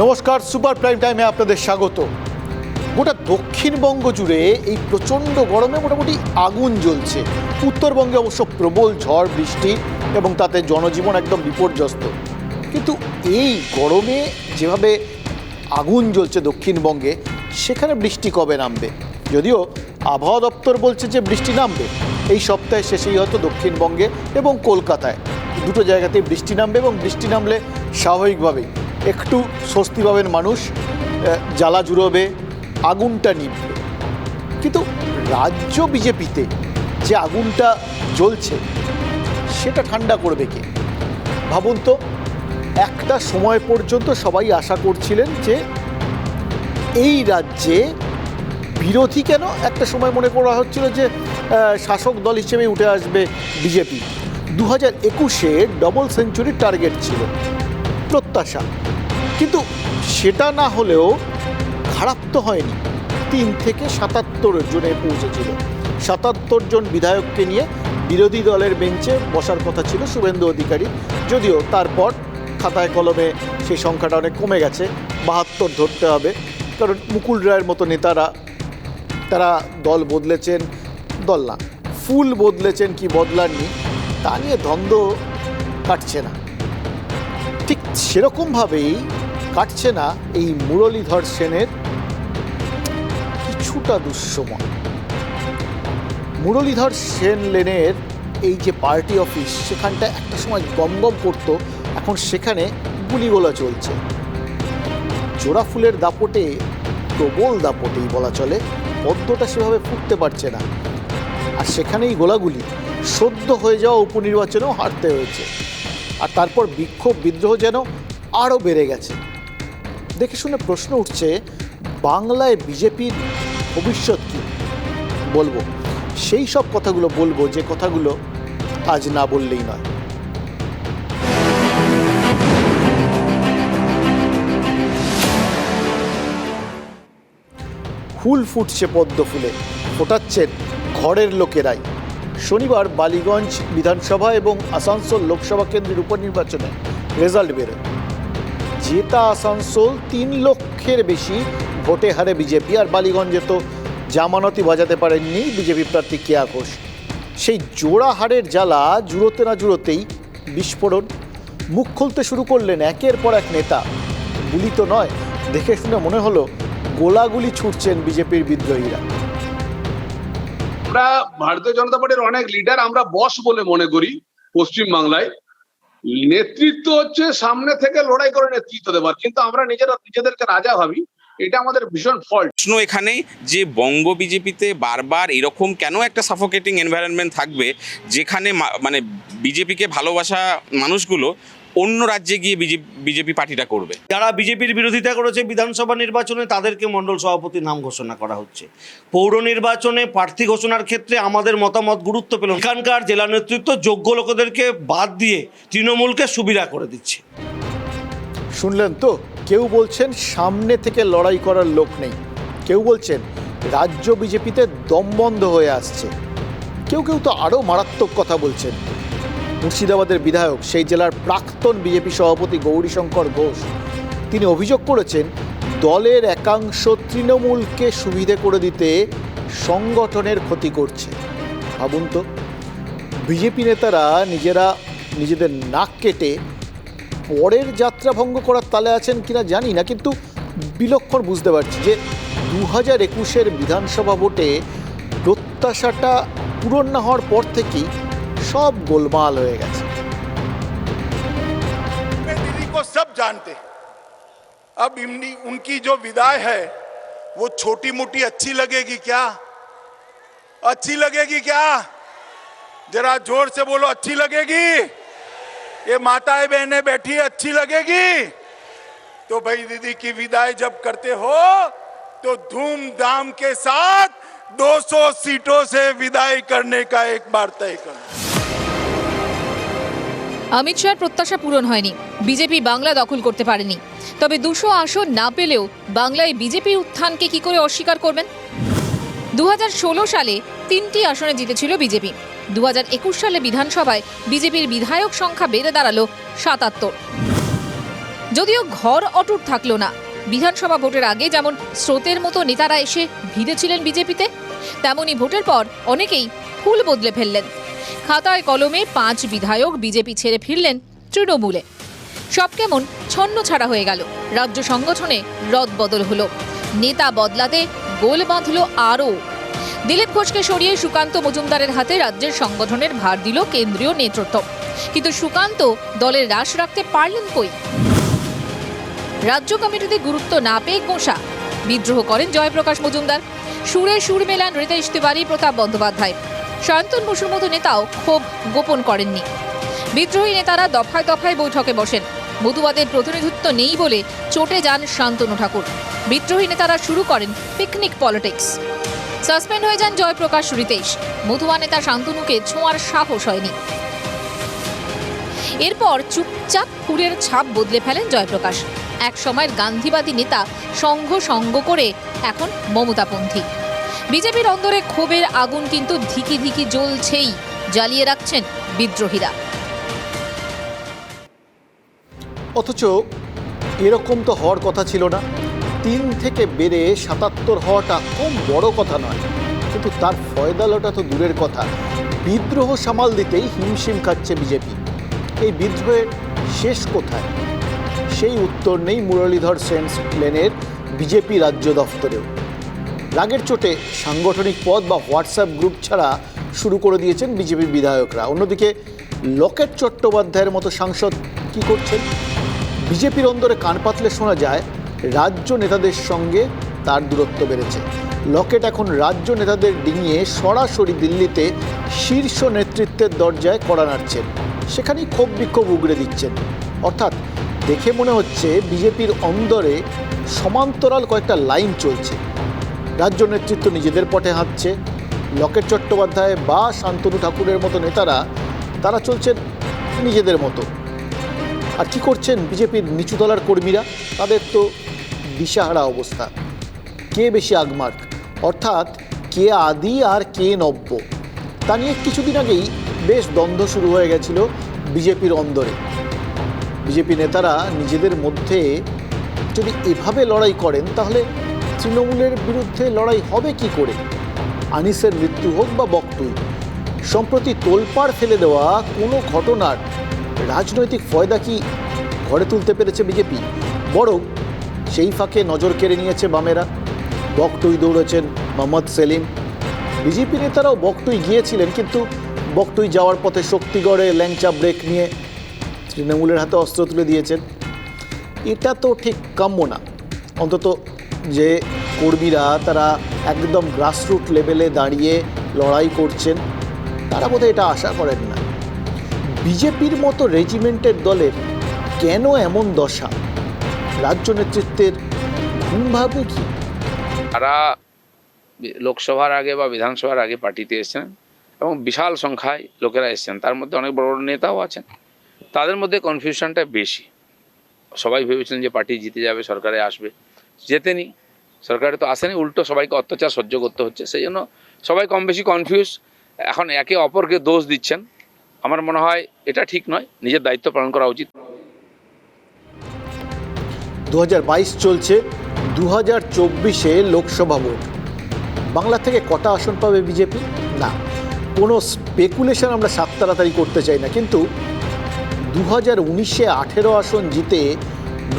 নমস্কার, super prime টাইমে আপনাদের স্বাগত। গোটা দক্ষিণবঙ্গ জুড়ে এই প্রচণ্ড গরমে মোটামুটি আগুন জ্বলছে। উত্তরবঙ্গে অবশ্য প্রবল ঝড় বৃষ্টি এবং তাতে জনজীবন একদম বিপর্যস্ত। কিন্তু এই গরমে যেভাবে আগুন জ্বলছে দক্ষিণবঙ্গে, সেখানে বৃষ্টি কবে নামবে? যদিও আবহাওয়া দপ্তর বলছে যে বৃষ্টি নামবে এই সপ্তাহের শেষেই, হয়তো দক্ষিণবঙ্গে এবং কলকাতায় দুটো জায়গাতেই বৃষ্টি নামবে। এবং বৃষ্টি নামলে স্বাভাবিকভাবেই একটু স্বস্তি পাবেন মানুষ, জ্বালা জুড়োবে, আগুনটা নিভবে। কিন্তু রাজ্য বিজেপিতে যে আগুনটা জ্বলছে সেটা ঠান্ডা করবে কে? ভাবুন তো, একটা সময় পর্যন্ত সবাই আশা করছিলেন যে এই রাজ্যে বিরোধী কেন, একটা সময় মনে করা হচ্ছিল যে শাসক দল হিসেবে উঠে আসবে বিজেপি। 2021-এ ডবল সেঞ্চুরির টার্গেট ছিল, প্রত্যাশা। কিন্তু সেটা না হলেও খারাপ তো হয়নি। 3 থেকে 77 জনে পৌঁছেছিল। 77 জন বিধায়ককে নিয়ে বিরোধী দলের বেঞ্চে বসার কথা ছিল শুভেন্দু অধিকারী, যদিও তারপর খাতায় কলমে সেই সংখ্যাটা অনেক কমে গেছে, 72 ধরতে হবে। কারণ মুকুল রায়ের মতো নেতারা, তারা দল বদলেছেন, দল না, ফুল বদলেছেন কি বদলাননি, তা নিয়ে দ্বন্দ্ব কাটছে না। ঠিক সেরকমভাবেই কাটছে না এই মুরলীধর সেনের কিছুটা দুঃসময়। মুরলীধর সেন লেনের এই যে পার্টি অফিস, সেখানটা একটা সময় গমগম করতো, এখন সেখানে গুলিগোলা চলছে। জোড়া ফুলের দাপটে, প্রবল দাপটেই বলা চলে, পদ্মটা সেভাবে ফুটতে পারছে না। আর সেখানেই গোলাগুলি, সদ্য হয়ে যাওয়া উপনির্বাচনেও হারতে হয়েছে। আর তারপর বিক্ষোভ বিদ্রোহ যেন আরও বেড়ে গেছে। দেখে শুনে প্রশ্ন উঠছে, বাংলায় বিজেপির ভবিষ্যৎ কী? বলবো সেই সব কথাগুলো, বলবো যে কথাগুলো আজ না বললেই নয়। ফুল ফুটছে পদ্ম ফুলে, ফোটাচ্ছেন ঘরের লোকেরাই। শনিবার বালিগঞ্জ বিধানসভা এবং আসানসোল লোকসভা কেন্দ্রের উপনির্বাচনে রেজাল্ট বেরোয়। জেতা আসানসোল 3 লক্ষের বেশি ভোটে হারে বিজেপি। আর বালিগঞ্জে তো জামানতই বাজাতে পারেননি বিজেপি প্রার্থী কেয়া ঘোষ। সেই জোড়া হারের জ্বালা জুড়োতে না জুড়োতেই বিস্ফোরণ। মুখ খুলতে শুরু করলেন একের পর এক নেতা। গুলি তো নয়, দেখে শুনে মনে হলো গোলাগুলি ছুটছেন বিজেপির বিদ্রোহীরা। আমরা ভারতীয় জনতা পার্টির অনেক লিডার আমরা বস বলে মনে করি। পশ্চিম বাংলায় নেতৃত্ব হচ্ছে সামনে থেকে লড়াই করে নেতৃত্ব দেওয়ার, কিন্তু আমরা নিজেদেরকে রাজা ভাবি। এটা আমাদের ভীষণ ফল্ট। প্রশ্ন এখানে যে বঙ্গ বিজেপিতে বারবার এরকম কেন একটা সাফোকেটিং এনভায়রনমেন্ট থাকবে, যেখানে মানে বিজেপিকে ভালোবাসা মানুষগুলো অন্য রাজ্যে গিয়ে বিজেপি পার্টিটা করবে। যারা বিজেপির বিরোধিতা করেছে বিধানসভা নির্বাচনে, তাদেরকে মণ্ডল সভাপতির নাম ঘোষণা করা হচ্ছে। পৌর নির্বাচনে প্রার্থী ঘোষণার ক্ষেত্রে আমাদের মতামত গুরুত্ব পেল। এখানকার জেলা নেতৃত্ব যোগ্য লোকদেরকে বাদ দিয়ে তৃণমূলকে সুবিধা করে দিচ্ছে। শুনলেন তো, কেউ বলছেন সামনে থেকে লড়াই করার লোক নেই, কেউ বলছেন রাজ্য বিজেপিতে দমবন্ধ হয়ে আসছে, কেউ কেউ তো আরও মারাত্মক কথা বলছেন। মুর্শিদাবাদের বিধায়ক, সেই জেলার প্রাক্তন বিজেপি সভাপতি গৌরীশঙ্কর ঘোষ, তিনি অভিযোগ করেছেন দলের একাংশ তৃণমূলকে সুবিধে করে দিতে সংগঠনের ক্ষতি করছে। ভাবুন তো, বিজেপি নেতারা নিজেদের নাক কেটে পরের যাত্রা ভঙ্গ করার তালে আছেন কিনা জানি না, কিন্তু বিলক্ষণ বুঝতে পারছি যে 2021-এর বিধানসভা ভোটে প্রত্যাশাটা পূরণ না হওয়ার পর থেকেই सब गोलमाल हो गया। दीदी को सब जानते हैं। अब उनकी जो विदाई है वो छोटी मोटी अच्छी लगेगी क्या? अच्छी लगेगी क्या? जरा जोर से बोलो, अच्छी लगेगी? ये माताएं बहनें बैठी अच्छी लगेगी? तो भाई दीदी की विदाई जब करते हो तो धूमधाम के साथ 200 सीटों से विदाई करने का एक बार तय करना। অমিত শাহর প্রত্যাশা পূরণ হয়নি, বিজেপি বাংলা দখল করতে পারেনি। তবে 200 আসন না পেলেও বাংলায় বিজেপির উত্থানকে কি করে অস্বীকার করবেন? 2016 সালে 3টি আসনে জিতেছিল বিজেপি। 2021 সালে বিধানসভায় বিজেপির বিধায়ক সংখ্যা বেড়ে দাঁড়ালো 77। যদিও ঘর অটুট থাকলো না, বিধানসভা ভোটের আগে যেমন স্রোতের মতো নেতারা এসে ভিড়েছিলেন বিজেপিতে, তেমনি ভোটের পর অনেকেই ফুল বদলে ফেললেন। খাতায় কলমে 5 বিধায়ক বিজেপি ছেড়ে ফিরলেন তৃণমূলে। সব কেমন ছন্ন ছাড়া হয়ে গেল। রাজ্য সংগঠনে রদবদল হলো, নেতা বদলাতে গোল বাঁধল আরও। দিলীপ ঘোষকে সরিয়ে সুকান্ত মজুমদারের হাতে রাজ্যের সংগঠনের ভার দিল কেন্দ্রীয় নেতৃত্ব। কিন্তু সুকান্ত দলের রাশ রাখতে পারলেন কই? রাজ্য কমিটিতে গুরুত্ব না পেয়ে গোঁসা বিদ্রোহ করেন জয়প্রকাশ মজুমদার। সুরে সুর মেলান রিতেশ তিওয়ারি, প্রতাপ বন্দ্যোপাধ্যায়। শান্তনু বসুর মতো নেতাও ক্ষোভ গোপন করেননি। বিদ্রোহী নেতারা দফায় দফায় বৈঠকে বসেন। মধুবাদের প্রতিনিধিত্ব নেই বলে চটে যান শান্তনু ঠাকুর। বিদ্রোহী নেতারা শুরু করেন পিকনিক পলিটিক্স। সাসপেন্ড হয়ে যান জয়প্রকাশ, রিতেশ। মধুয়া নেতা শান্তনুকে ছোঁয়ার সাহস হয়নি। এরপর চুপচাপ ফুলের ছাপ বদলে ফেলেন জয়প্রকাশ। এক সময়ের গান্ধীবাদী নেতা সঙ্গ করে এখন মমতাপন্থী। বিজেপির অন্দরে ক্ষোভের আগুন কিন্তু ধিকি ধিকি জ্বলছেই, জ্বালিয়ে রাখছেন বিদ্রোহীরা। অথচ এরকম তো হওয়ার কথা ছিল না। 3 থেকে বেড়ে 77 হওয়াটা কম বড় কথা নয়, কিন্তু তার ফয়দালটা তো দূরের কথা। বিদ্রোহ সামাল দিতেই হিমশিম খাচ্ছে বিজেপি। এই বিদ্রোহের শেষ কোথায়? সেই উত্তর নেই মুরলীধর সেন লেনের বিজেপি রাজ্য দফতরেও। রাগের চোটে সাংগঠনিক পদ বা হোয়াটসঅ্যাপ গ্রুপ ছাড়া শুরু করে দিয়েছেন বিজেপি বিধায়করা। অন্যদিকে লকেট চট্টোপাধ্যায়ের মতো সাংসদ কি করছেন? বিজেপির অন্দরে কান পাতলে শোনা যায় রাজ্য নেতাদের সঙ্গে তার দূরত্ব বেড়েছে। লকেট এখন রাজ্য নেতাদের ডিঙিয়ে সরাসরি দিল্লিতে শীর্ষ নেতৃত্বের দরজায় কড়া নাড়ছেন। সেখানেই ক্ষোভ বিক্ষোভ উগড়ে দিচ্ছেন। অর্থাৎ দেখে মনে হচ্ছে বিজেপির অন্দরে সমান্তরাল কয়েকটা লাইন চলছে। রাজ্য নেতৃত্ব নিজেদের পথে হাঁটছে, লকেট চট্টোপাধ্যায় বা শান্তনু ঠাকুরের মতো নেতারা তারা চলছেন নিজেদের মতো। আর কি করছেন বিজেপির নিচুতলার কর্মীরা? তাদের তো দিশাহারা অবস্থা। কে বেশি আগমার্ক, অর্থাৎ কে আদি আর কে নব্য, তা নিয়ে কিছুদিন আগেই বেশ দ্বন্দ্ব শুরু হয়ে গেছিল বিজেপির অন্দরে। বিজেপি নেতারা নিজেদের মধ্যে যদি এভাবে লড়াই করেন তাহলে তৃণমূলের বিরুদ্ধে লড়াই হবে কি করে? আনিসের মৃত্যু হোক বা বকটুই, সম্প্রতি তোলপাড় ফেলে দেওয়া কোনো ঘটনার রাজনৈতিক ফয়দা কি ঘরে তুলতে পেরেছে বিজেপি? বরং সেই ফাঁকে নজর কেড়ে নিয়েছে বামেরা। বকটুই দৌড়েছেন মোহাম্মদ সেলিম। বিজেপি নেতারাও বকটুই গিয়েছিলেন, কিন্তু বকটুই যাওয়ার পথে শক্তিগড়ে ল্যাংচা ব্রেক নিয়ে তৃণমূলের হাতে অস্ত্র তুলে দিয়েছেন। এটা তো ঠিক কাম্য না। অন্তত যে কর্মীরা তারা একদম গ্রাসরুট লেভেলে দাঁড়িয়ে লড়াই করছেন তারা বোধহয় এটা আশা করেন না। বিজেপির মতো রেজিমেন্টের দলের কেন এমন দশা? রাজ্য নেতৃত্বের ঘুম ভাবে কি? তারা লোকসভার আগে বা বিধানসভার আগে পার্টিতে এসেছেন এবং বিশাল সংখ্যায় লোকেরা এসেছেন, তার মধ্যে অনেক বড় বড় নেতাও আছেন। তাদের মধ্যে কনফিউশনটা বেশি। সবাই ভেবেছিলেন যে পার্টি জিতে যাবে, সরকারে আসবে, জেতেনি, সরকারে তো আসেনি, উল্টো সবাইকে অত্যাচার সহ্য করতে হচ্ছে। সেই জন্য সবাই কম বেশি কনফিউজ। এখন একে অপরকে দোষ দিচ্ছেন। আমার মনে হয় এটা ঠিক নয়, নিজের দায়িত্ব পালন করা উচিত। 2022 চলছে, 2024-এ লোকসভা ভোট। বাংলা থেকে কটা আসন পাবে বিজেপি? না, কোনো স্পেকুলেশন আমরা সাত তাড়াতাড়ি করতে চাই না, কিন্তু 2019-এ 18 আসন জিতে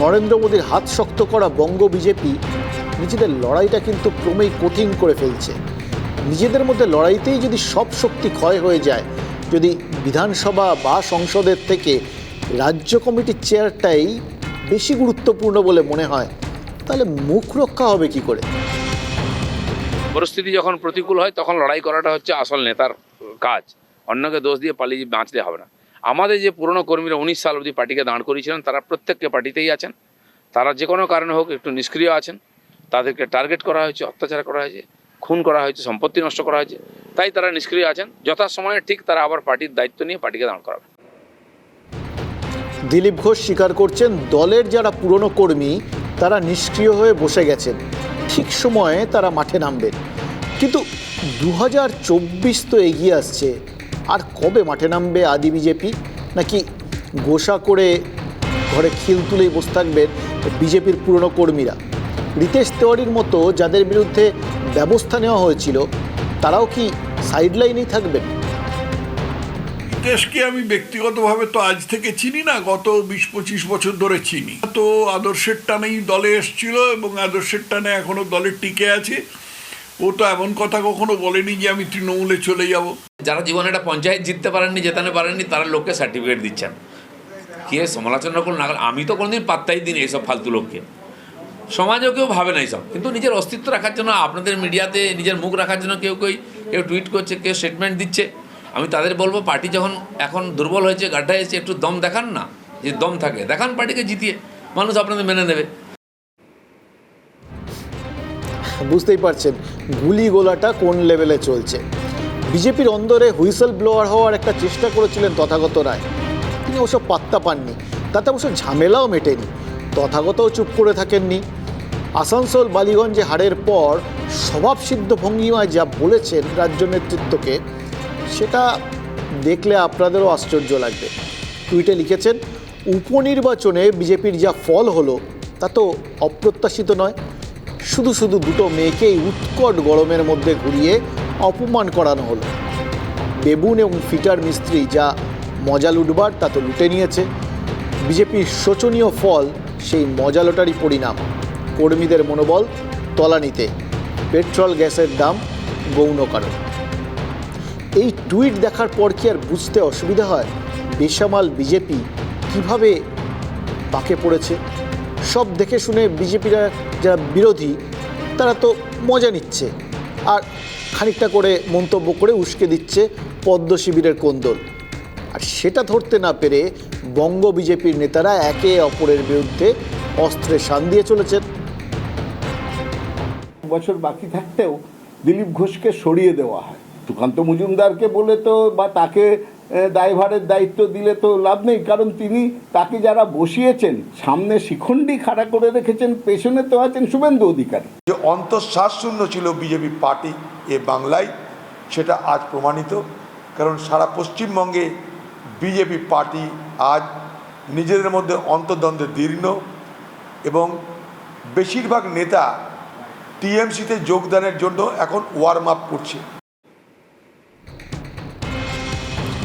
নরেন্দ্র মোদীর হাত শক্ত করা বঙ্গ বিজেপি নিজেদের লড়াইটা কিন্তু ক্রমেই কঠিন করে ফেলছে। নিজেদের মধ্যে লড়াইতেই যদি সব শক্তি ক্ষয় হয়ে যায়, যদি বিধানসভা বা সংসদের থেকে রাজ্য কমিটির চেয়ারটাই বেশি গুরুত্বপূর্ণ বলে মনে হয়, তাহলে মুখ রক্ষা হবে কি করে? পরিস্থিতি যখন প্রতিকূল হয় তখন লড়াই করাটা হচ্ছে আসল নেতার কাজ। অন্যকে দোষ দিয়ে পালিয়ে বাঁচতে হবে না। আমাদের যে পুরনো কর্মীরা 19 সাল অবধি পার্টিকে দাঁড় করিয়েছিলেন, তারা প্রত্যেককে পার্টিতেই আছেন। তারা যে কোনো কারণে হোক একটু নিষ্ক্রিয় আছেন। তাদেরকে টার্গেট করা হয়েছে, অত্যাচার করা হয়েছে, খুন করা হয়েছে, সম্পত্তি নষ্ট করা হয়েছে, তাই তারা নিষ্ক্রিয় আছেন। যথাসময়ে ঠিক তারা আবার পার্টির দায়িত্ব নিয়ে পার্টিকে দাঁড় করাবে। দিলীপ ঘোষ স্বীকার করছেন দলের যারা পুরনো কর্মী তারা নিষ্ক্রিয় হয়ে বসে গেছেন, ঠিক সময়ে তারা মাঠে নামবেন। কিন্তু 2024 তো এগিয়ে আসছে, আর কবে মাঠে নামবে আদি বিজেপি? নাকি গোসা করে ঘরে খিল তুলেই বসে থাকবেন বিজেপির পুরনো কর্মীরা? রিতেশ তেওয়ারির মতো যাদের বিরুদ্ধে ব্যবস্থা নেওয়া হয়েছিল তারাও কি সাইডলাইনেই থাকবেন? দেশকে আমি ব্যক্তিগতভাবে তো আজ থেকে চিনি না, গত 20-25 বছর ধরে চিনি। তো আদর্শের টানেই দলে এসেছিল এবং আদর্শের টানে এখনো দলে টিকে আছে। ও তো এমন কথা কখনো বলেনি যে আমি তৃণমূলে চলে যাব। যারা জীবনে একটা পঞ্চায়েত জিততে পারেননি, জেতাতে পারেননি, তারা লোককে সার্টিফিকেট দিচ্ছেন। কে সমালোচনা করুন না, আমি তো কোনোদিন পাত্তাই দিই এইসব ফালতু লোককে। সমাজেও কেউ ভাবে না এইসব, কিন্তু নিজের অস্তিত্ব রাখার জন্য আপনাদের মিডিয়াতে নিজের মুখ রাখার জন্য কেউ টুইট করছে, কেউ স্টেটমেন্ট দিচ্ছে। আমি তাদের বলবো, পার্টি যখন এখন দুর্বল হয়েছে, গাড্ডা এসেছে, একটু দম দেখান না। যে দম থাকে দেখান, পার্টিকে জিতিয়ে, মানুষ আপনাদের মেনে নেবে। বুঝতেই পারছেন গুলি গোলাটা কোন লেভেলে চলছে। বিজেপির অন্দরে হুইসেল ব্লোয়ার হওয়ার একটা চেষ্টা করেছিলেন তথাগত রায়, তিনি অবশ্য পাত্তা পাননি। তাতে অবশ্য ঝামেলাও মেটেনি, তথাগতও চুপ করে থাকেননি। আসানসোল বালিগঞ্জে হারের পর স্বভাবসিদ্ধ ভঙ্গিমায় যা বলেছেন রাজ্য নেতৃত্বকে, সেটা দেখলে আপনাদেরও আশ্চর্য লাগবে। টুইটে লিখেছেন, উপনির্বাচনে বিজেপির যা ফল হলো তা তো অপ্রত্যাশিত নয়। শুধু শুধু দুটো মেয়েকেই উৎকট গরমের মধ্যে ঘুরিয়ে অপমান করানো হলো। বেবুন এবং ফিটার মিস্ত্রি যা মজা লুটবার তা তো লুটে নিয়েছে। বিজেপির শোচনীয় ফল সেই মজা লোটারই পরিণাম। কর্মীদের মনোবল তলানিতে, পেট্রোল গ্যাসের দাম গৌণ কারণ। এই টুইট দেখার পর কি আর বুঝতে অসুবিধা হয় বেসামাল বিজেপি কিভাবে পাকে পড়েছে? সব দেখে শুনে বিজেপিরা যারা বিরোধী তারা তো মজা নিচ্ছে, আর খানিকটা করে মন্তব্য করে উস্কে দিচ্ছে পদ্ম শিবিরের কোন্দল। আর সেটা ধরতে না পেরে বঙ্গ বিজেপির নেতারা একে অপরের বিরুদ্ধে অস্ত্রে শান দিয়ে চলেছেন। বছর বাকি থাকতেও দিলীপ ঘোষকে সরিয়ে দেওয়া হয়। সুকান্ত মজুমদারকে বলে তো বা তাকে দায়ভারের দায়িত্ব দিলে তো লাভ নেই, কারণ তিনি তাকে যারা বসিয়েছেন সামনে শিখণ্ডি খাড়া করে রেখেছেন, পেছনে তো আছেন শুভেন্দু অধিকারী। যে অন্তঃশ্বাস শূন্য ছিল বিজেপি পার্টি এ বাংলায়, সেটা আজ প্রমাণিত। কারণ সারা পশ্চিমবঙ্গে বিজেপি পার্টি আজ নিজেদের মধ্যে অন্তর্দ্বন্দ্বে দীর্ণ এবং বেশিরভাগ নেতা টিএমসিতে যোগদানের জন্য এখন ওয়ার্ম আপ করছে।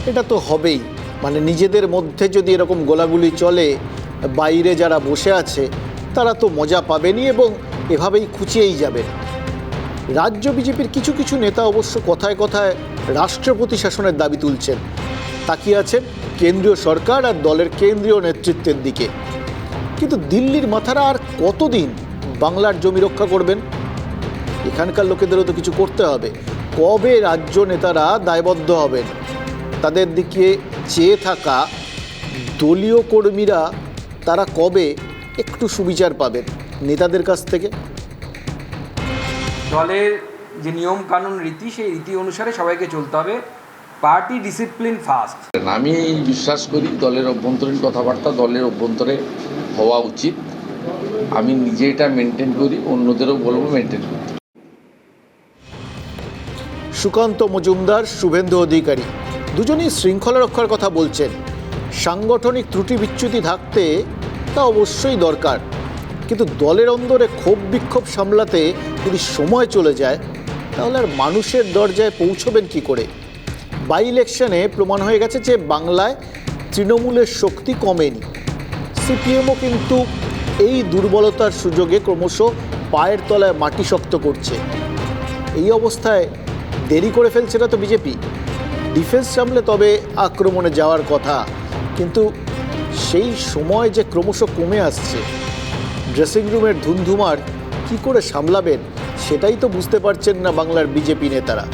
এটা তো হবেই, মানে নিজেদের মধ্যে যদি এরকম গোলাগুলি চলে, বাইরে যারা বসে আছে তারা তো মজা পাবেনই এবং এভাবেই খুঁচিয়েই যাবেন। রাজ্য বিজেপির কিছু কিছু নেতা অবশ্য কথায় কথায় রাষ্ট্রপতি শাসনের দাবি তুলছেন, তাকিয়ে আছেন কেন্দ্রীয় সরকার আর দলের কেন্দ্রীয় নেতৃত্বের দিকে। কিন্তু দিল্লির মাথারা আর কতদিন বাংলার জমি রক্ষা করবেন? এখানকার লোকেদেরও তো কিছু করতে হবে। কবে রাজ্য নেতারা দায়বদ্ধ হবেন? তাদের দিকে চেয়ে থাকা দলীয় কর্মীরা তারা কবে একটু সুবিচার পাবেন নেতাদের কাছ থেকে? দলের যে নিয়ম কানুন রীতি, সেই রীতি অনুসারে সবাইকে চলতে হবে। Party discipline first. আমি বিশ্বাস করি দলের অভ্যন্তরীণ কথাবার্তা দলের অভ্যন্তরে হওয়া উচিত। আমি নিজে এটা মেনটেন করি, অন্যদেরও বলবো মেনটেন করতে। সুকান্ত মজুমদার, শুভেন্দু অধিকারী দুজনেই শৃঙ্খলা রক্ষার কথা বলছেন। সাংগঠনিক ত্রুটি বিচ্যুতি থাকতে তা অবশ্যই দরকার, কিন্তু দলের অন্দরে ক্ষোভ বিক্ষোভ সামলাতে যদি সময় চলে যায় তাহলে আর মানুষের দরজায় পৌঁছবেন কি করে? বাই ইলেকশনে প্রমাণ হয়ে গেছে যে বাংলায় তৃণমূলের শক্তি কমেনি। সিপিএমও কিন্তু এই দুর্বলতার সুযোগে ক্রমশ পায়ের তলায় মাটি শক্ত করছে। এই অবস্থায় দেরি করে ফেলছে না তো বিজেপি? ডিফেন্স সামলে তবে আক্রমণে যাওয়ার কথা, কিন্তু সেই সময় যে ক্রমশ কমে আসছে। ড্রেসিং রুমের ধুমধুমার কী করে সামলাবেন সেটাই তো বুঝতে পারছেন না বাংলার বিজেপি নেতারা।